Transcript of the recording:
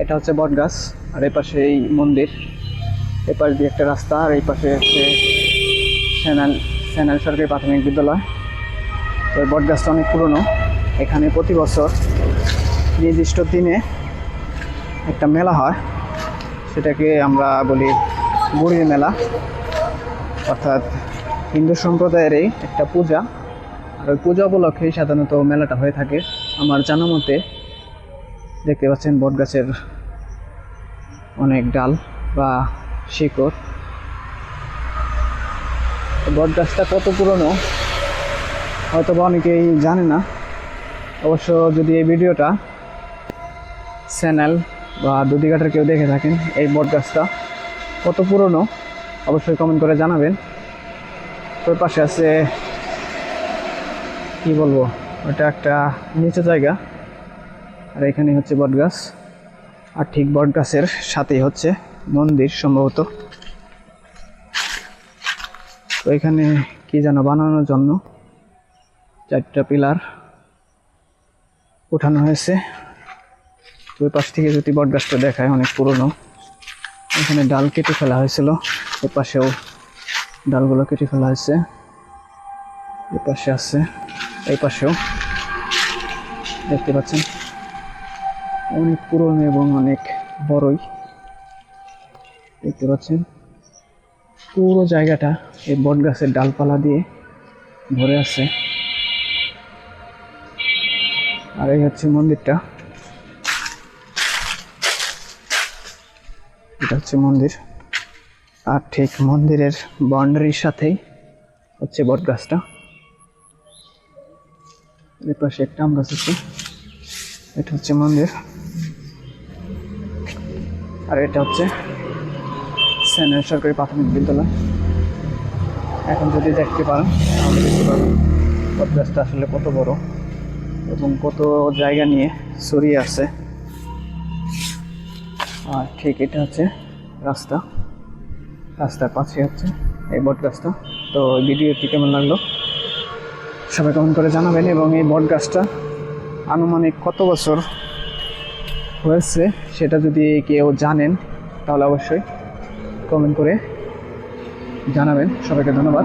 এটা হচ্ছে বট গাছ, আর এই পাশে এই মন্দির, এই পাশ দিয়ে একটা রাস্তা, আর এই পাশে হচ্ছে সেনাল সরকারি প্রাথমিক বিদ্যালয়। তো এই বট গাছটা অনেক পুরনো। এখানে প্রতি বছর নির্দিষ্ট দিনে একটা মেলা হয়, সেটাকে আমরা বলি বুড়ির মেলা, অর্থাৎ হিন্দু সম্প্রদায়েরই একটা পূজা। আর ওই পূজা উপলক্ষেই সাধারণত মেলাটা হয়ে থাকে। আমার জানা মতে দেখতে পাচ্ছেন বট গাছের অনেক ডাল বা শিকড়। বট গাছটা কত পুরনো হয়তো বা অনেকেই জানে না। অবশ্য যদি এই ভিডিওটা চ্যানেল বা দুদিঘাটের কেউ দেখে থাকেন, এই বট গাছটা কত পুরনো অবশ্যই কমেন্ট করে জানাবেন। ওই পাশে আছে, কি বলবো, ওটা একটা নিচু জায়গা, আর এখানে হচ্ছে বট গাছ। আর ঠিক বট গাছের সাথেই হচ্ছে মন্দির সম্ভবত। তো এখানে কি যেন বানানোর জন্য 4টা পিলার উঠানো হয়েছে। ওই পাশ থেকে যদি বট গাছটা দেখায়, অনেক পুরনো। এখানে ডাল কেটে ফেলা হয়েছিল, ওই পাশেও ডালগুলো কেটে ফেলা হয়েছে। এই পাশে আছে, এই পাশেও দেখতে পাচ্ছেন অনেক পুরনো এবং অনেক বড়ই। দেখতে পাচ্ছেন পুরো জায়গাটা এই বট গাছের ডালপালা দিয়ে ভরে আছে। আর এই হচ্ছে মন্দিরটা, এটা হচ্ছে মন্দির। আর ঠিক মন্দিরের বাউন্ডারির সাথেই হচ্ছে বট গাছটা। এর পাশে একটা আম গাছ আছে। এটা হচ্ছে মন্দির, আর এটা হচ্ছে সেনাল সরকারি প্রাথমিক বিদ্যালয়। এখন যদি দেখতে পারেন তাহলে দেখতে পাবেন বট গাছটা আসলে কত বড় এবং কত জায়গা নিয়ে ছড়িয়ে আছে। আর ঠিক এটা হচ্ছে রাস্তা, রাস্তার পাশে হচ্ছে এই বট গাছটা। তো ভিডিওটি কেমন লাগলো সবাই কমেন্ট করে জানাবেন। এবং এই বট গাছটা আনুমানিক কত বছর হয়েছে সেটা যদি কেউ জানেন তাহলে অবশ্যই কমেন্ট করে জানাবেন। সবাইকে ধন্যবাদ।